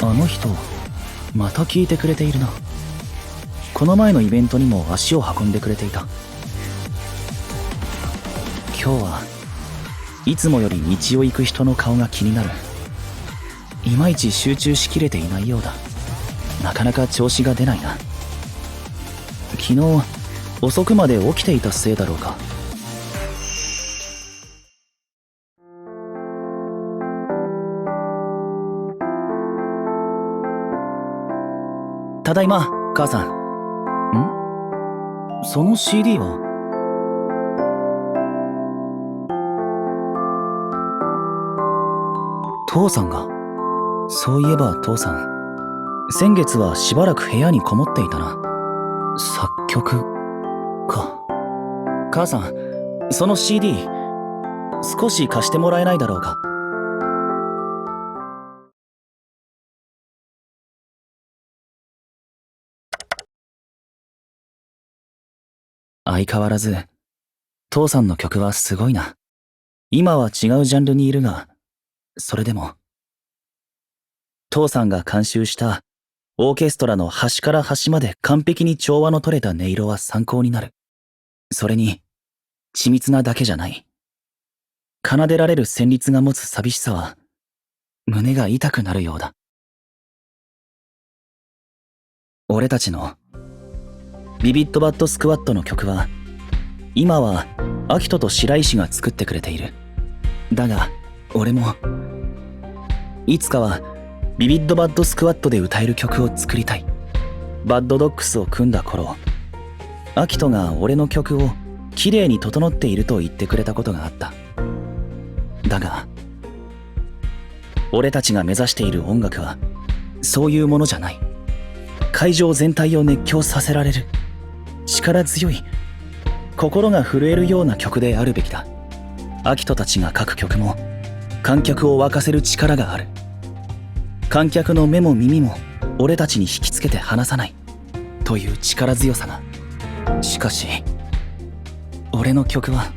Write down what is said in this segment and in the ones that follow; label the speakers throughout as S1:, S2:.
S1: あの人また聞いてくれているな。この前のイベントにも足を運んでくれていた。今日はいつもより道を行く人の顔が気になる。いまいち集中しきれていないようだ。なかなか調子が出ないな。昨日遅くまで起きていたせいだろうか。ただいま、母さん。その CD は？父さんが。そういえば父さん、先月はしばらく部屋にこもっていたな。作曲か。母さん、その CD 少し貸してもらえないだろうか。相変わらず父さんの曲はすごいな。今は違うジャンルにいるが、それでも父さんが監修したオーケストラの端から端まで完璧に調和の取れた音色は参考になる。それに緻密なだけじゃない。奏でられる旋律が持つ寂しさは胸が痛くなるようだ。俺たちのビビッドバッドスクワットの曲は今はアキトと白石が作ってくれている。だが俺もいつかはビビッドバッドスクワットで歌える曲を作りたい。バッドドッグスを組んだ頃、アキトが俺の曲を綺麗に整っていると言ってくれたことがあった。だが俺たちが目指している音楽はそういうものじゃない。会場全体を熱狂させられる力強い、心が震えるような曲であるべきだ。アキトたちが書く曲も観客を沸かせる力がある。観客の目も耳も俺たちに引きつけて離さないという力強さが。しかし俺の曲は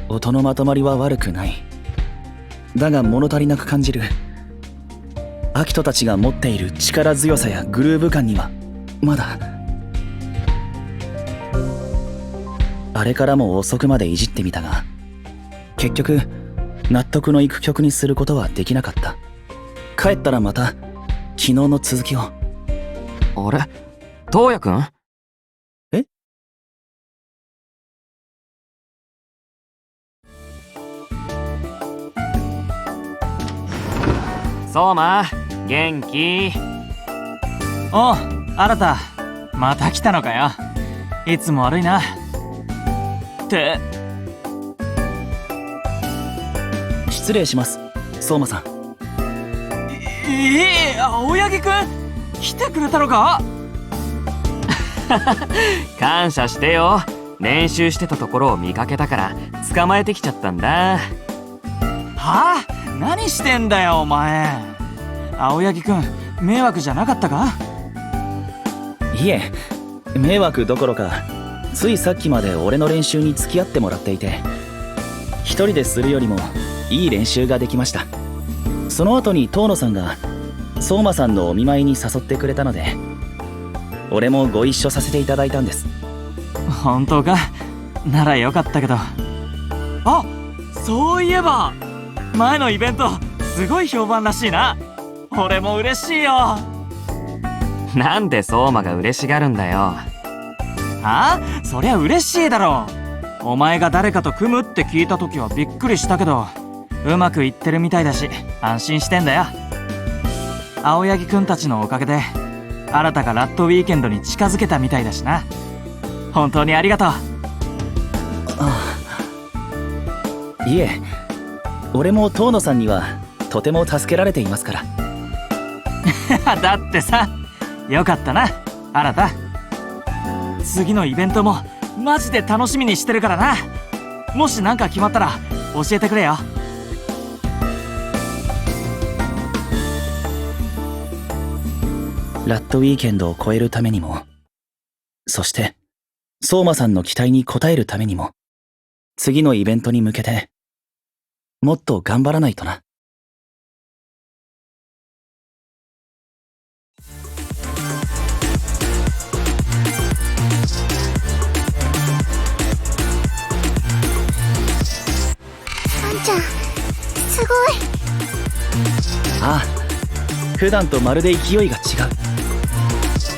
S1: 音のまとまりは悪くない。だが物足りなく感じる。アキトたちが持っている力強さやグルーヴ感にはまだ。あれからも遅くまでいじってみたが、結局納得のいく曲にすることはできなかった。帰ったらまた昨日の続きを。
S2: あれ、トウヤくん？
S1: え？
S2: 相馬、元気？
S3: おう、新また来たのかよ。いつも悪いな。って
S1: 失礼します、相馬さん。
S3: 青柳くん来てくれたのか？
S2: 感謝してよ。練習してたところを見かけたから捕まえてきちゃったんだ。
S3: はあ？何してんだよお前。青柳くん迷惑じゃなかったか？
S1: いえ、迷惑どころかついさっきまで俺の練習に付き合ってもらっていて、一人でするよりもいい練習ができました。その後に遠野さんが相馬さんのお見舞いに誘ってくれたので、俺もご一緒させていただいたんです。
S3: 本当か？ならよかったけど。あ、そういえば前のイベントすごい評判らしいな。俺も嬉しいよ。
S2: なんで相馬が嬉しがるんだよ。
S3: あ？そりゃ嬉しいだろう。お前が誰かと組むって聞いた時はびっくりしたけど、うまくいってるみたいだし安心してんだよ。青柳くんたちのおかげで新がラットウィーケンドに近づけたみたいだしな。本当にありがとう。
S1: いえ、俺も遠野さんにはとても助けられていますから。
S3: だってさ、よかったな、新。次のイベントもマジで楽しみにしてるからな。もし何か決まったら教えてくれよ。
S1: ラットウィーケンドを超えるためにも、そして相馬さんの期待に応えるためにも、次のイベントに向けて、もっと頑張らないとな。
S4: あんちゃん、すごい。
S1: ああ、普段とまるで勢いが違う。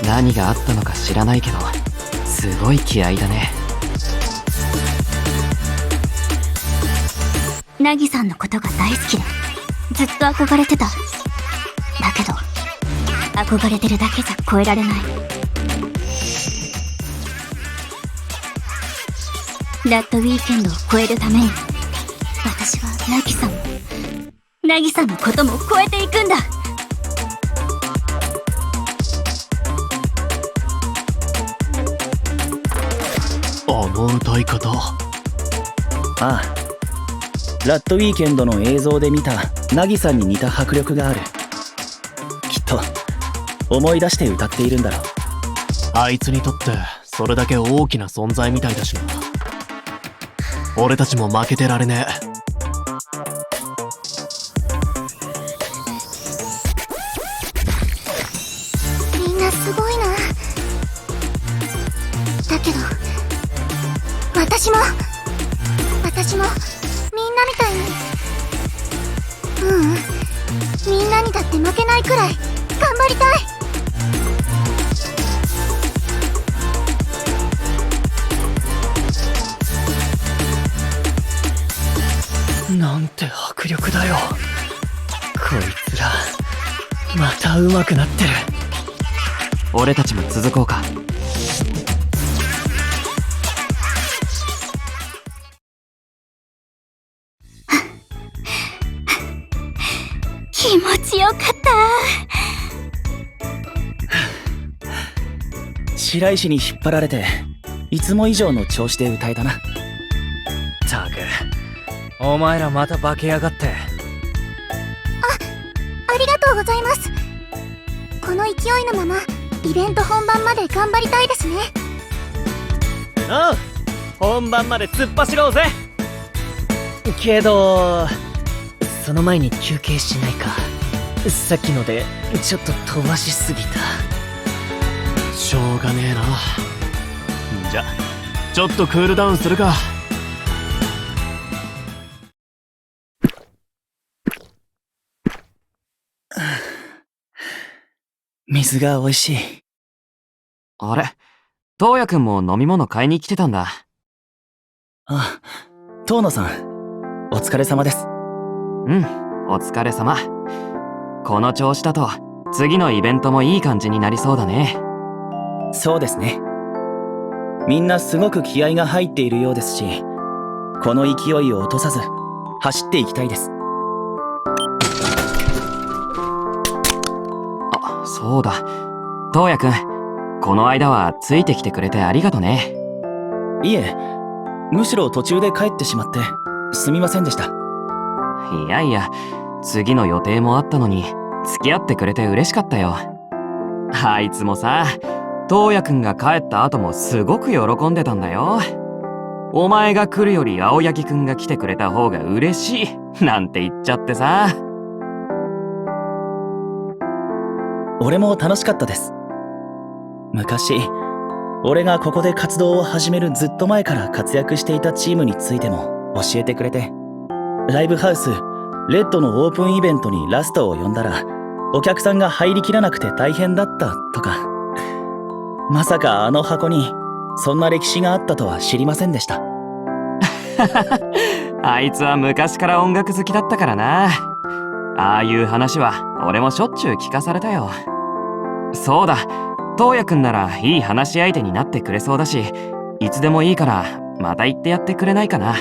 S2: 何があったのか知らないけど、すごい気合いだね。
S4: ナギさんのことが大好きで、ずっと憧れてた。だけど、憧れてるだけじゃ超えられない。ラッドウィーケンドを超えるために、私はナギさんのことも超えていくんだ。
S5: あの歌い方。
S1: ああ、ラッドウィーケンドの映像で見たナギさんに似た迫力がある。きっと思い出して歌っているんだろう。
S5: あいつにとってそれだけ大きな存在みたいだしな。俺たちも負けてられねえ。
S4: みんなすごいな。だけど、私もみんなみたいに、みんなにだって負けないくらい頑張りたい。
S5: なんて迫力だよ。こいつらまた上手くなってる。
S2: 俺たちも続こうか。
S4: 気持ちよかった。
S1: 白石に引っ張られて、いつも以上の調子で歌えたな。
S3: たく、お前らまた化けやがって。
S4: ありがとうございます。この勢いのままイベント本番まで頑張りたいですね。
S6: うん、本番まで突っ走ろうぜ。けどその前に休憩しないか。さっきのでちょっと飛ばしすぎた。
S5: しょうがねえな。じゃちょっとクールダウンするか。
S1: 水が美味しい。
S2: あれ、トウヤくんも飲み物買いに来てたんだ。
S1: あ、遠野さん、お疲れ様です。
S2: うん、お疲れ様。この調子だと次のイベントもいい感じになりそうだね。
S1: そうですね。みんなすごく気合が入っているようですし、この勢いを落とさず走っていきたいです。
S2: あ、そうだ。トウヤくん、この間はついてきてくれてありがとね。
S1: いえ、むしろ途中で帰ってしまってすみませんでした。
S2: いやいや、次の予定もあったのに付き合ってくれて嬉しかったよ。あいつもさ、トウヤくんが帰った後もすごく喜んでたんだよ。お前が来るより青柳くんが来てくれた方が嬉しいなんて言っちゃってさ。
S1: 俺も楽しかったです。昔、俺がここで活動を始めるずっと前から活躍していたチームについても教えてくれて、ライブハウスレッドのオープンイベントにラストを呼んだらお客さんが入りきらなくて大変だったとか。まさかあの箱にそんな歴史があったとは知りませんでした。
S2: あいつは昔から音楽好きだったからな。ああいう話は俺もしょっちゅう聞かされたよ。そうだ、トウヤくんならいい話し相手になってくれそうだし、いつでもいいからまた言ってやってくれないかな。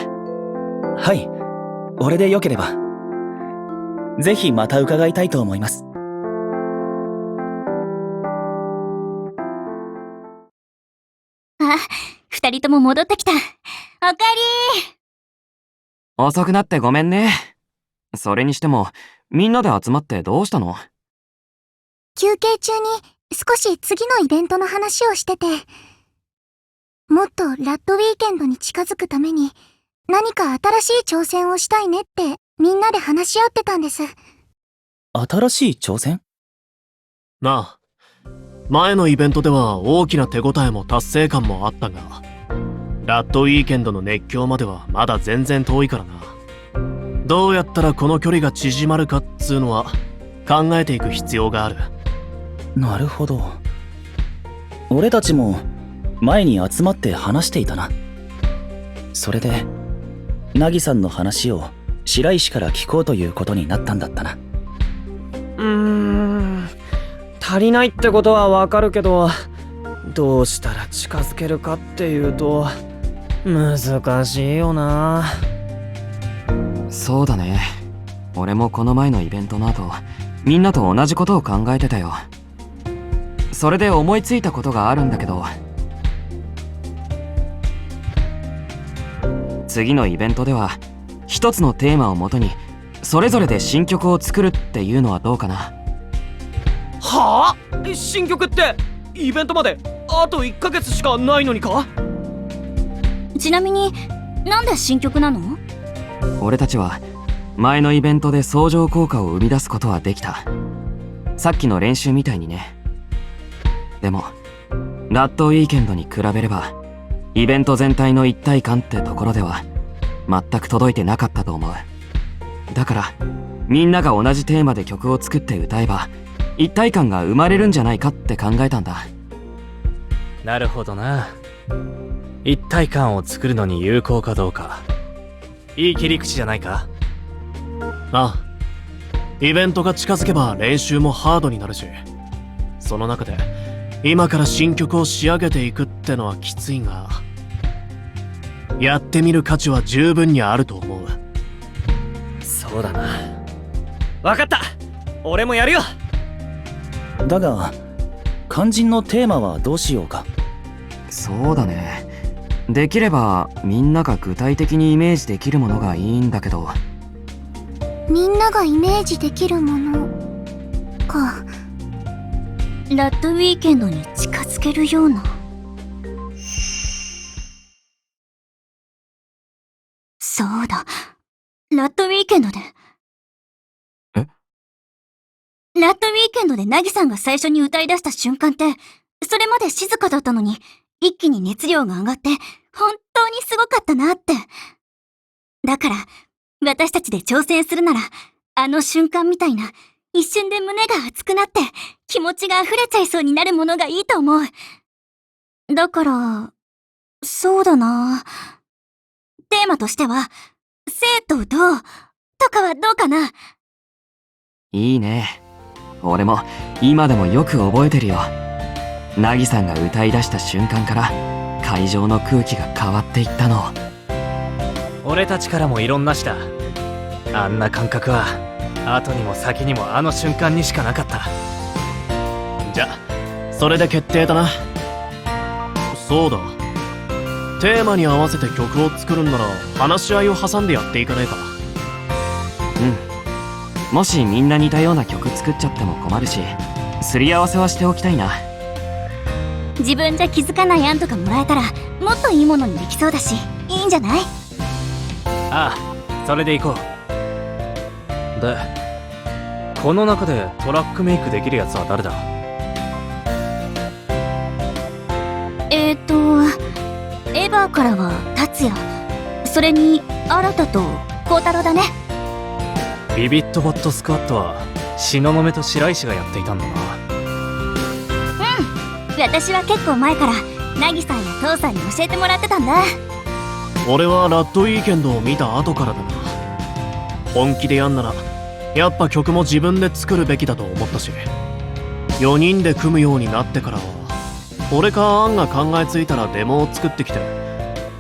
S1: はい、俺でよければ。ぜひまた伺いたいと思います。
S4: あ、二人とも戻ってきた。おかえり。
S2: 遅くなってごめんね。それにしてもみんなで集まってどうしたの？
S4: 休憩中に少し次のイベントの話をしてて、もっとラッドウィーケンドに近づくために何か新しい挑戦をしたいねってみんなで話し合ってたんです。
S1: 新しい挑戦？
S5: なあ、前のイベントでは大きな手応えも達成感もあったが、ラッドウィーケンドの熱狂まではまだ全然遠いからな。どうやったらこの距離が縮まるかっつうのは考えていく必要がある。
S1: なるほど。俺たちも前に集まって話していたな。それで凪さんの話を白石から聞こうということになったんだったな。
S6: 足りないってことはわかるけど、どうしたら近づけるかっていうと難しいよな。
S2: そうだね。俺もこの前のイベントの後、みんなと同じことを考えてたよ。それで思いついたことがあるんだけど、次のイベントでは一つのテーマをもとにそれぞれで新曲を作るっていうのはどうかな。
S6: はあ？新曲ってイベントまであと1ヶ月しかないのにか？
S4: ちなみに、なんで新曲なの？
S2: 俺たちは前のイベントで相乗効果を生み出すことはできた。さっきの練習みたいにね。でもラッドウィーケンドに比べればイベント全体の一体感ってところでは全く届いてなかったと思う。だからみんなが同じテーマで曲を作って歌えば一体感が生まれるんじゃないかって考えたんだ。
S7: なるほどな。一体感を作るのに有効かどうか、いい切り口じゃないか。
S5: ああ、イベントが近づけば練習もハードになるし、その中で今から新曲を仕上げていくってのはきついが、やってみる価値は十分にあると思う。
S6: そうだな。わかった、俺もやるよ。
S1: だが肝心のテーマはどうしようか。
S2: そうだね。できればみんなが具体的にイメージできるものがいいんだけど。
S4: みんながイメージできるものか。ラッドウィーケンドに近づけるような。そうだ、ラッドウィーケンドで。
S2: え？
S4: ラッドウィーケンドで凪さんが最初に歌い出した瞬間って、それまで静かだったのに一気に熱量が上がって本当にすごかったなって。だから私たちで挑戦するなら、あの瞬間みたいな一瞬で胸が熱くなって気持ちが溢れちゃいそうになるものがいいと思う。だから、そうだな。テーマとしては、生と同とかはどうかな。
S2: いいね。俺も今でもよく覚えてるよ。凪さんが歌い出した瞬間から会場の空気が変わっていったの。
S7: 俺たちからもいろんなしたあんな感覚は後にも先にもあの瞬間にしかなかった。
S5: じゃ、それで決定だな。そうだ、テーマに合わせて曲を作るんなら話し合いを挟んでやっていかないか。
S2: うん。もしみんな似たような曲作っちゃっても困るし、すり合わせはしておきたいな。
S4: 自分じゃ気づかない案とかもらえたらもっといいものにできそうだし、いいんじゃない？
S7: ああ、それでいこう。で、この中でトラックメイクできるやつは誰だ？
S4: エヴァからは達也、それに新と孝太郎だね。
S7: ビビットボットスクワットは東雲と白石がやっていたんだな。
S4: 私は結構前から凪さんや父さんに教えてもらってたんだ。
S5: 俺はラッドウィーケンドを見た後からだな。本気でやんならやっぱ曲も自分で作るべきだと思ったし、4人で組むようになってからは俺かアンが考えついたらデモを作ってきて、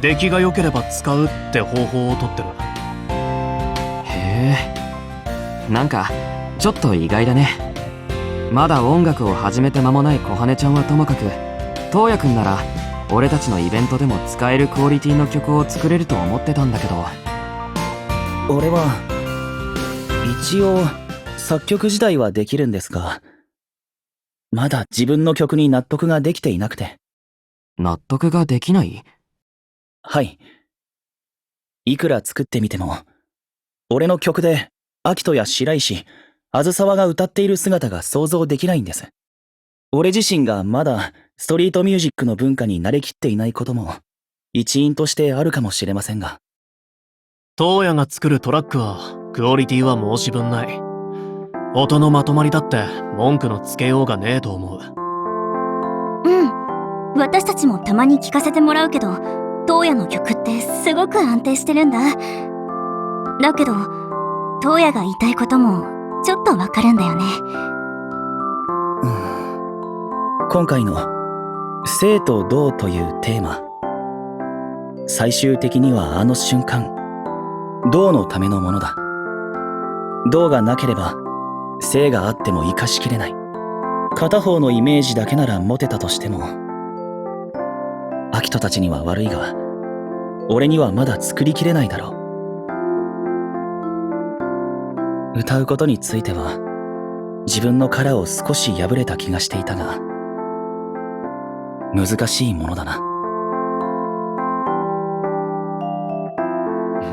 S5: 出来が良ければ使うって方法をとってる。
S2: へえ、なんかちょっと意外だね。まだ音楽を始めて間もない小羽ちゃんはともかく、トウヤくんなら俺たちのイベントでも使えるクオリティの曲を作れると思ってたんだけど。
S1: 俺は一応作曲自体はできるんですが、まだ自分の曲に納得ができていなくて。
S2: 納得ができない？
S1: はい。いくら作ってみても、俺の曲で、アキトや白石、あずさわが歌っている姿が想像できないんです。俺自身がまだストリートミュージックの文化に慣れきっていないことも、一因としてあるかもしれませんが。
S5: 東野が作るトラックは、クオリティは申し分ない。音のまとまりだって文句のつけようがねえと思う。
S4: うん。私たちもたまに聞かせてもらうけど、東野の曲ってすごく安定してるんだ。だけど、東野が言いたいこともちょっとわかるんだよね。
S1: 今回の生と動というテーマ、最終的にはあの瞬間、動のためのものだ。動がなければ生があっても生かしきれない。片方のイメージだけなら持てたとしても、アキトたちには悪いが、俺にはまだ作りきれないだろう。歌うことについては自分の殻を少し破れた気がしていたが、難しいものだな。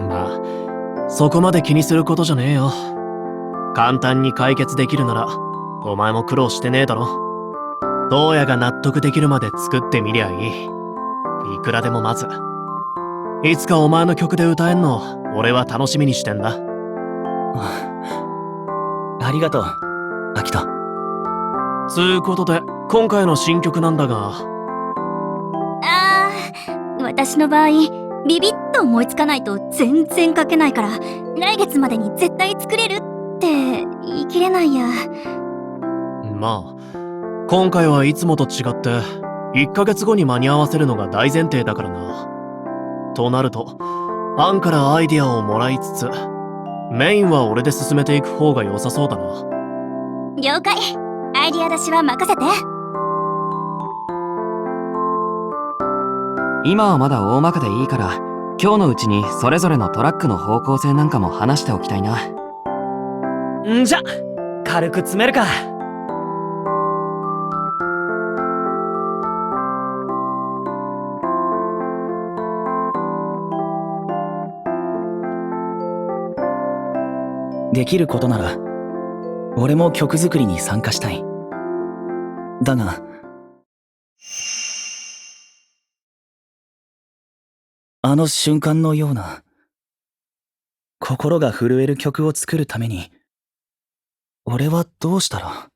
S5: まあ、そこまで気にすることじゃねえよ。簡単に解決できるなら、お前も苦労してねえだろ。東野が納得できるまで作ってみりゃいい。いくらでもまず。いつかお前の曲で歌えんの、俺は楽しみにしてんだ。
S1: ありがとう、アキト。
S5: つうことで、今回の新曲なんだが。
S4: 私の場合、ビビッと思いつかないと全然書けないから、来月までに絶対作れるって言い切れないや。
S5: まあ、今回はいつもと違って、1ヶ月後に間に合わせるのが大前提だからな。となると、アンからアイディアをもらいつつ、メインは俺で進めていく方が良さそうだな。
S4: 了解。アイディア出しは任せて。
S2: 今はまだ大まかでいいから、今日のうちにそれぞれのトラックの方向性なんかも話しておきたいな。
S6: んじゃ、軽く詰めるか。
S1: できることなら、俺も曲作りに参加したい。だが、あの瞬間のような、心が震える曲を作るために、俺はどうしたら。